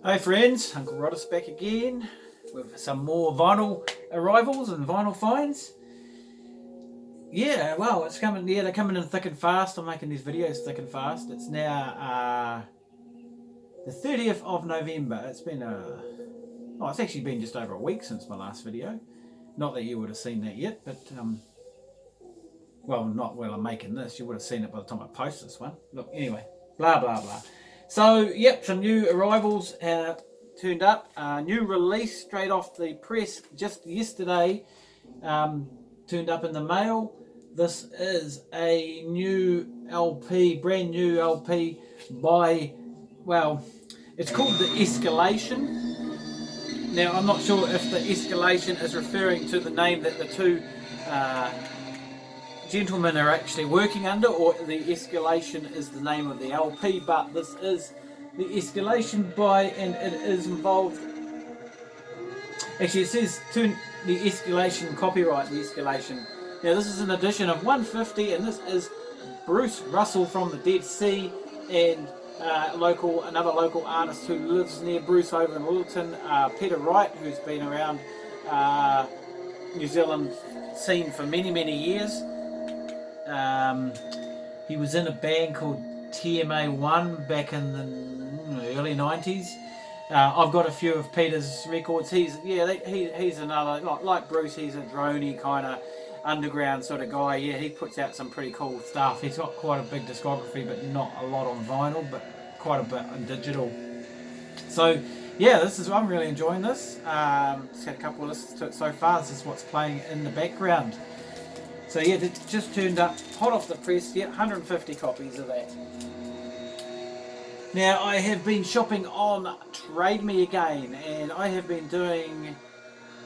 Hey friends, Uncle Roddus back again with some more vinyl arrivals and vinyl finds. Yeah, well, it's coming. Yeah, they're coming in thick and fast. I'm making these videos thick and fast. It's now the 30th of November. It's been it's actually been just over a week since my last video. Not that you would have seen that yet, but well, not while I'm making this. You would have seen it by the time I post this one. Look, anyway, blah blah blah. So, yep, some new arrivals turned up. New release straight off the press just yesterday turned up in the mail. This is a new LP, brand new LP by, well, it's called The Escalation. Now, I'm not sure if The Escalation is referring to the name that the two gentlemen are actually working under, or The Escalation is the name of the LP, but this is The Escalation by, and it is involved, actually it says to The Escalation, copyright The Escalation. Now this is an edition of 150, and this is Bruce Russell from the Dead Sea, and another local artist who lives near Bruce over in Littleton, Peter Wright, who's been around New Zealand scene for many years. He was in a band called TMA1 back in the early 90s. I've got a few of Peter's records. He's another, like Bruce, he's a droney kind of underground sort of guy. Yeah, he puts out some pretty cool stuff. He's got quite a big discography, but not a lot on vinyl, but quite a bit on digital. So yeah, I'm really enjoying this. Just had a couple of listens to it so far. This is what's playing in the background. So yeah, it just turned up, hot off the press. Yeah, 150 copies of that. Now I have been shopping on Trade Me again, and I have been doing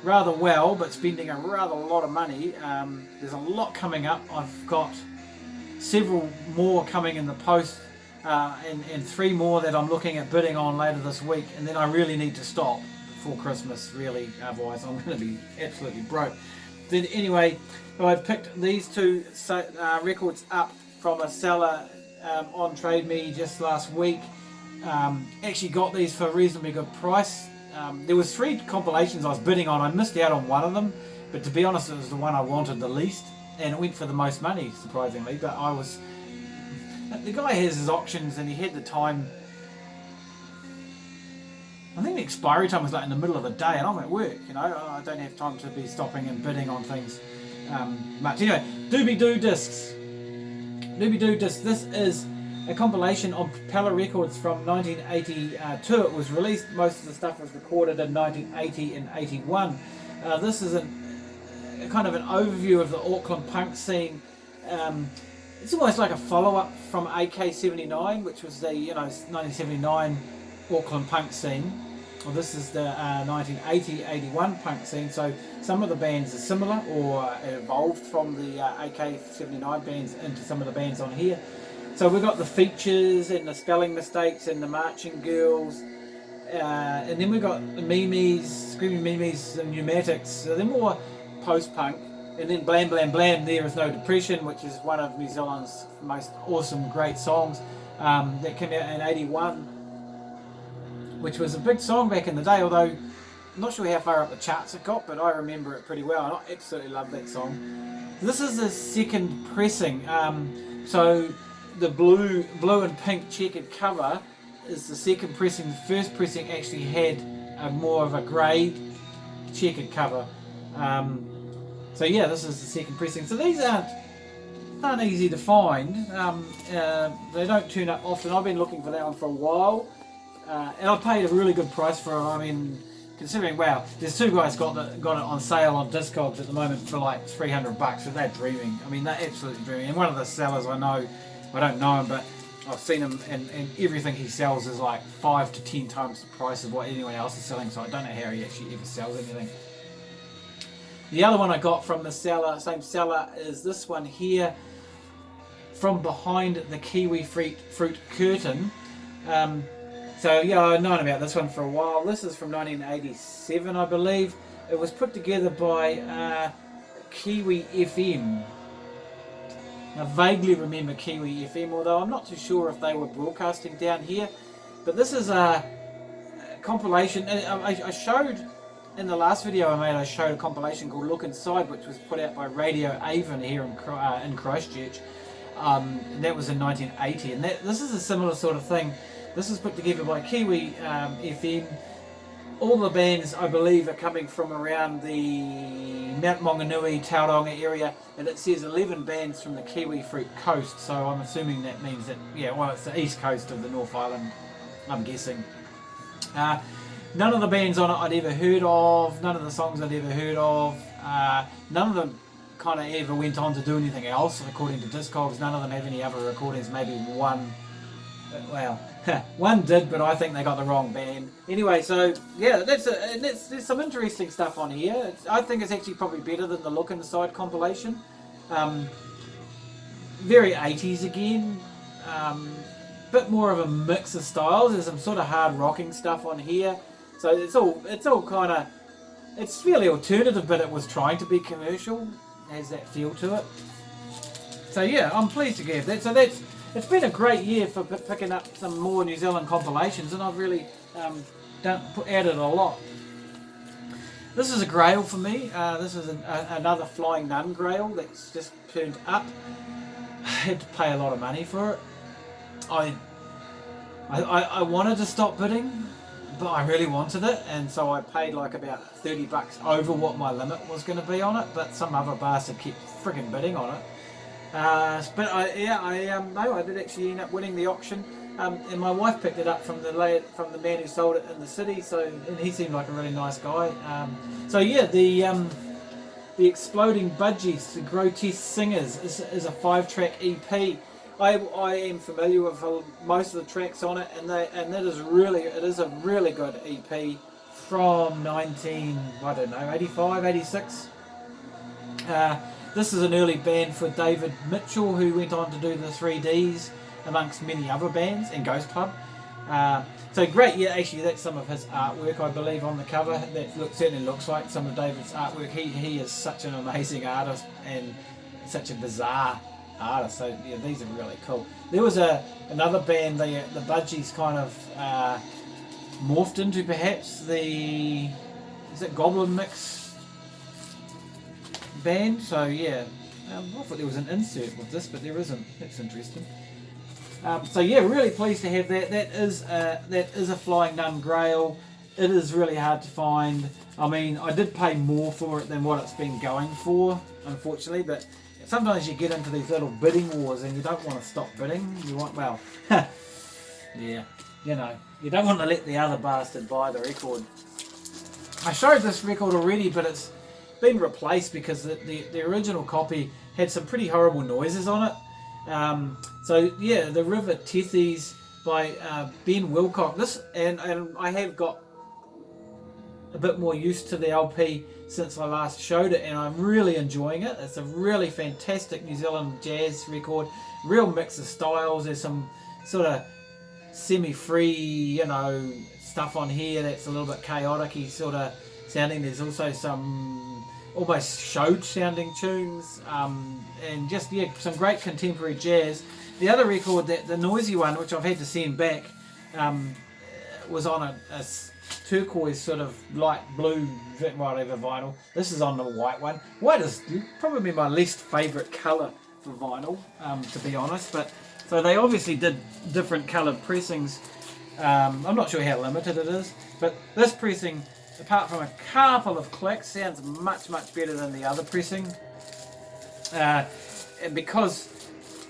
rather well, but spending a rather lot of money. There's a lot coming up. I've got several more coming in the post, and 3 more that I'm looking at bidding on later this week, and then I really need to stop before Christmas, really, otherwise I'm going to be absolutely broke. Then anyway, I've picked these two records up from a seller on Trade Me just last week. Actually got these for a reasonably good price. There was 3 compilations I was bidding on. I missed out on one of them, but to be honest, it was the one I wanted the least, and it went for the most money, surprisingly. But the guy has his auctions, and he had the time. I think the expiry time was like in the middle of the day, and I'm at work, I don't have time to be stopping and bidding on things much. Anyway, Doobie Doo Discs. Doobie Doo Discs. This is a compilation on Propeller Records from 1982. It was released, most of the stuff was recorded in 1980 and 81. This is a kind of an overview of the Auckland punk scene. It's almost like a follow-up from AK-79, which was the 1979 Auckland punk scene. Well, this is the 1980-81 punk scene, so some of the bands are similar or evolved from the AK-79 bands into some of the bands on here. So we've got the features and the spelling mistakes and the marching girls, and then we've got the Mimes, Screaming Mimes, and Pneumatics, so they're more post-punk. And then Blam Blam Blam, There Is No Depression, which is one of New Zealand's most awesome, great songs, that came out in 81. Which was a big song back in the day, although I'm not sure how far up the charts it got, but I remember it pretty well, and I absolutely love that song. This is the second pressing, so the blue and pink checkered cover is the second pressing. The first pressing actually had more of a grey checkered cover. So yeah, this is the second pressing. So these aren't easy to find. They don't turn up often. I've been looking for that one for a while. And I paid a really good price for it. I mean, considering, wow, there's 2 guys got it on sale on Discogs at the moment for like $300, so they're dreaming. I mean, they're absolutely dreaming. And one of the sellers I don't know him, but I've seen him, and everything he sells is like 5 to 10 times the price of what anyone else is selling, so I don't know how he actually ever sells anything. The other one I got from the same seller, is this one here, From Behind the Kiwi Fruit Curtain. So yeah, I've known about this one for a while. This is from 1987, I believe. It was put together by Kiwi FM. I vaguely remember Kiwi FM, although I'm not too sure if they were broadcasting down here. But this is compilation. I showed in the last video I made. I showed a compilation called "Look Inside," which was put out by Radio Avon here in Christchurch. That was in 1980, and this is a similar sort of thing. This is put together by Kiwi FM. All the bands, I believe, are coming from around the Mount Maunganui, Tauranga area, and it says 11 bands from the Kiwi Fruit Coast, so I'm assuming that means that, it's the east coast of the North Island, I'm guessing. None of the bands on it I'd ever heard of, none of the songs I'd ever heard of, none of them kind of ever went on to do anything else, according to Discogs. None of them have any other recordings, maybe one. Well, one did, but I think they got the wrong band. Anyway, so yeah, there's some interesting stuff on here. I think it's actually probably better than the Look Inside compilation. Very 80s again. Bit more of a mix of styles. There's some sort of hard rocking stuff on here. So it's all kind of, it's fairly alternative, but it was trying to be commercial. Has that feel to it. So yeah, I'm pleased to get that. So it's been a great year for picking up some more New Zealand compilations, and I've really added a lot. This is a grail for me. This is another Flying Nun grail that's just turned up. I had to pay a lot of money for it. I wanted to stop bidding, but I really wanted it, and so I paid like about $30 over what my limit was going to be on it, but some other bastard kept friggin' bidding on it. But I did actually end up winning the auction, and my wife picked it up from the man who sold it in the city. And he seemed like a really nice guy. The Exploding Budgies, the Grotesque Singers, is a 5-track EP. I am familiar with most of the tracks on it, and it is a really good EP from 85, 86. This is an early band for David Mitchell, who went on to do the 3Ds amongst many other bands and Ghost Club. So great, yeah, actually that's some of his artwork, I believe, on the cover. That certainly looks like some of David's artwork. He is such an amazing artist and such a bizarre artist. So yeah, these are really cool. There was another band, the Budgies, kind of morphed into perhaps Goblin Mix band. So yeah, I thought there was an insert with this, but there isn't. That's interesting. So yeah, really pleased to have that. That is a Flying Nun Grail. It is really hard to find. I mean, I did pay more for it than what it's been going for, unfortunately, but sometimes you get into these little bidding wars and you don't want to stop bidding. You want, yeah, you don't want to let the other bastard buy the record. I showed this record already, but it's been replaced because the original copy had some pretty horrible noises on it. So yeah, the River Tethys by Ben Wilcock. And I have got a bit more used to the LP since I last showed it, and I'm really enjoying it. It's a really fantastic New Zealand jazz record, real mix of styles. There's some sort of semi-free, stuff on here that's a little bit chaotic-y sort of sounding. There's also some almost showed sounding tunes, and just some great contemporary jazz. The other record, the noisy one, which I've had to send back, was on a turquoise sort of light blue whatever vinyl. This is on the white one. White is probably my least favourite colour for vinyl, to be honest, but so they obviously did different coloured pressings. I'm not sure how limited it is, but this pressing, apart from a couple of clicks, sounds much better than the other pressing. And because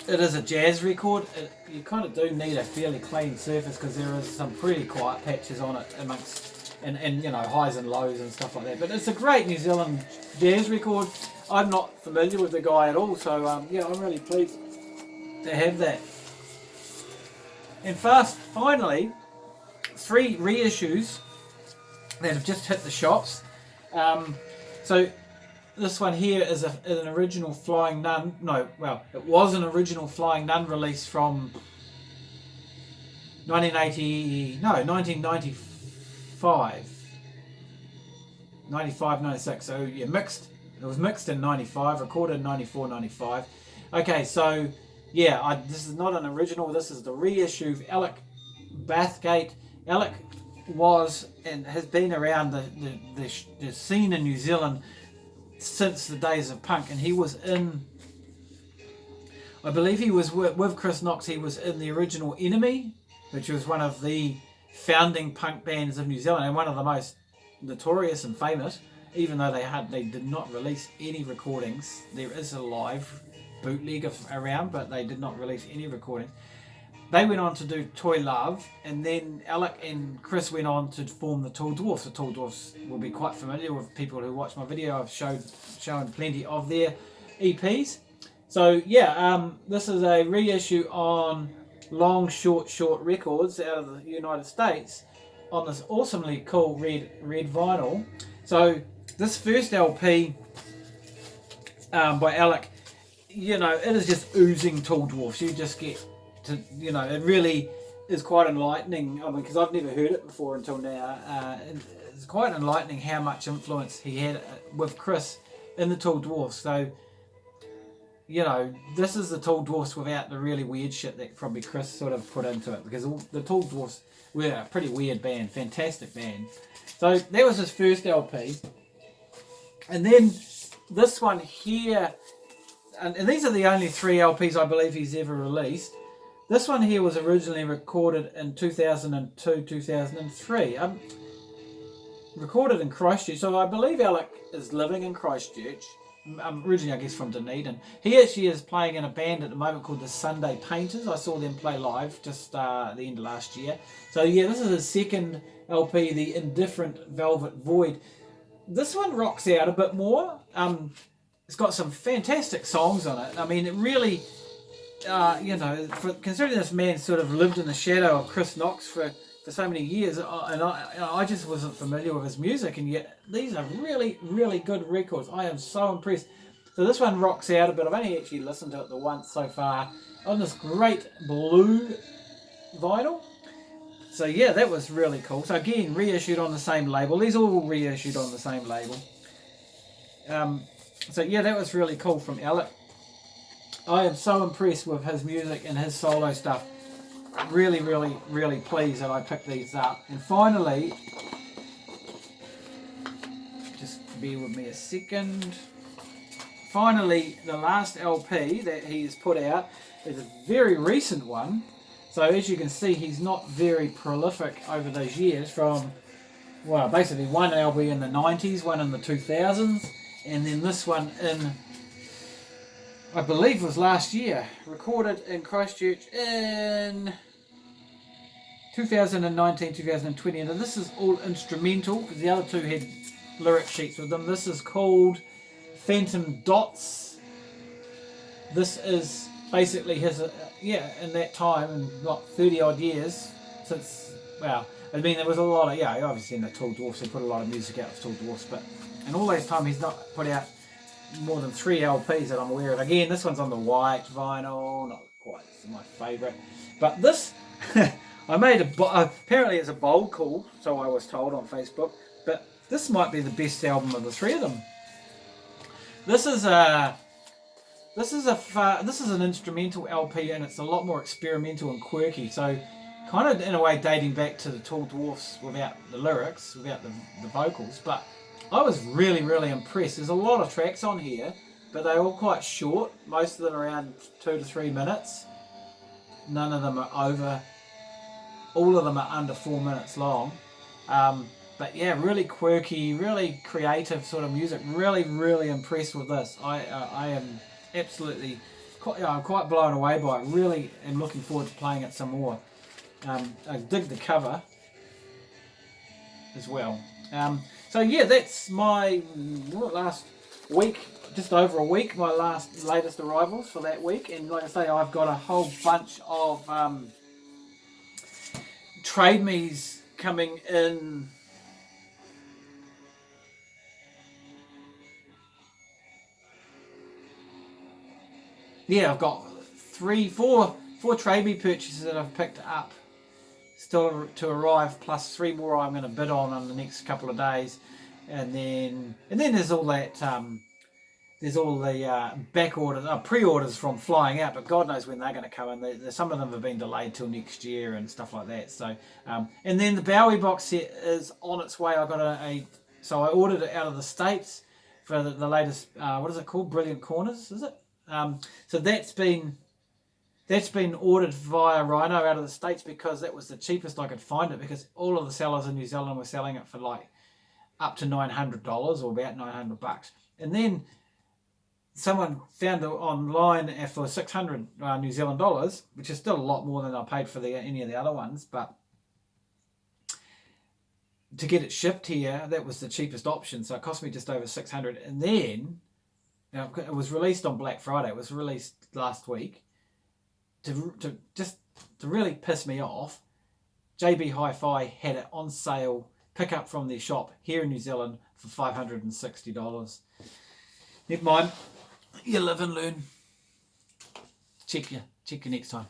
it is a jazz record, you kind of do need a fairly clean surface, because there is some pretty quiet patches on it amongst and highs and lows and stuff like that. But it's a great New Zealand jazz record. I'm not familiar with the guy at all, so I'm really pleased to have that. And finally, 3 reissues that have just hit the shops. So this one here is an original Flying Nun. It was an original Flying Nun release from 1995. 95, 96. So yeah, mixed. It was mixed in 95, recorded in 94, 95. Okay, so yeah, this is not an original. This is the reissue of Alec Bathgate. Alec was and has been around the scene in New Zealand since the days of punk, and he was in, I believe he was with Chris Knox, he was in the original Enemy, which was one of the founding punk bands of New Zealand and one of the most notorious and famous, even though they did not release any recordings. There is a live bootleg around, but they did not release any recordings. They went on to do Toy Love, and then Alec and Chris went on to form the Tall Dwarfs. The Tall Dwarfs will be quite familiar with people who watch my video. I've shown plenty of their EPs. So yeah, this is a reissue on Long Short Records out of the United States on this awesomely cool red vinyl. So this first LP by Alec, you know, it is just oozing Tall Dwarfs. You just get to, you know, it really is quite enlightening. I mean, because I've never heard it before until now. It's quite enlightening how much influence he had with Chris in the Tall Dwarfs. So, you know, this is the Tall Dwarfs without the really weird shit that probably Chris sort of put into it, because the Tall Dwarfs were a pretty weird band, fantastic band. So that was his first LP. And then this one here, and these are the only 3 LPs I believe he's ever released. This one here was originally recorded in 2002, 2003. Recorded in Christchurch. So I believe Alec is living in Christchurch. Originally, I guess, from Dunedin. He actually is playing in a band at the moment called the Sunday Painters. I saw them play live just at the end of last year. So yeah, this is his second LP, The Indifferent Velvet Void. This one rocks out a bit more. It's got some fantastic songs on it. I mean, it really... you know, considering this man sort of lived in the shadow of Chris Knox for so many years, and I just wasn't familiar with his music, and yet these are really, really good records. I am so impressed. So this one rocks out a bit. I've only actually listened to it the once so far on this great blue vinyl. So yeah, that was really cool. So again, reissued on the same label. These all reissued on the same label. So yeah, that was really cool from Alec. I am so impressed with his music and his solo stuff. Really, really, really pleased that I picked these up. And finally, just bear with me a second. Finally, the last LP that he's put out is a very recent one. So as you can see, he's not very prolific over those years from, well, basically one LP in the 90s, one in the 2000s, and then this one in, I believe was last year, recorded in Christchurch in 2019, 2020, and this is all instrumental, because the other 2 had lyric sheets with them. This is called Phantom Dots. This is basically his, in that time, in what, 30 odd years, since, well, I mean, there was a lot of, obviously in the Tall Dwarfs, they put a lot of music out of Tall Dwarfs, but in all those time he's not put out more than 3 LPs that I'm aware of. Again, this one's on the white vinyl, not quite my favourite. But this, I made apparently it's a bold call, so I was told on Facebook, but this might be the best album of the 3 of them. This is an instrumental LP, and it's a lot more experimental and quirky, so kind of in a way dating back to the Tall Dwarfs without the lyrics, without the vocals, but I was really, really impressed. There's a lot of tracks on here, but they're all quite short. Most of them around 2 to 3 minutes. None of them are over. All of them are under 4 minutes long. But yeah, really quirky, really creative sort of music. Really, really impressed with this. I am absolutely quite blown away by it. Really am looking forward to playing it some more. I dig the cover as well. So yeah, that's my last week, just over a week, my latest arrivals for that week. And like I say, I've got a whole bunch of trade me's coming in. Yeah, I've got four trade me purchases that I've picked up still to arrive, plus 3 more I'm going to bid on in the next couple of days, and then there's all that there's all the back orders, pre-orders from flying out, but God knows when they're going to come in. Some of them have been delayed till next year and stuff like that. So, and then the Bowie box set is on its way. I got so I ordered it out of the States for the latest. What is it called? Brilliant Corners, is it? So that's been ordered via Rhino out of the States because that was the cheapest I could find it, because all of the sellers in New Zealand were selling it for like up to $900 or about $900. And then someone found it online for 600 New Zealand dollars, which is still a lot more than I paid for any of the other ones, but to get it shipped here, that was the cheapest option, so it cost me just over 600. And then it was released on Black Friday. It was released last week. To really piss me off, JB Hi-Fi had it on sale, pick up from their shop here in New Zealand for $560. Never mind. You live and learn. Check you next time.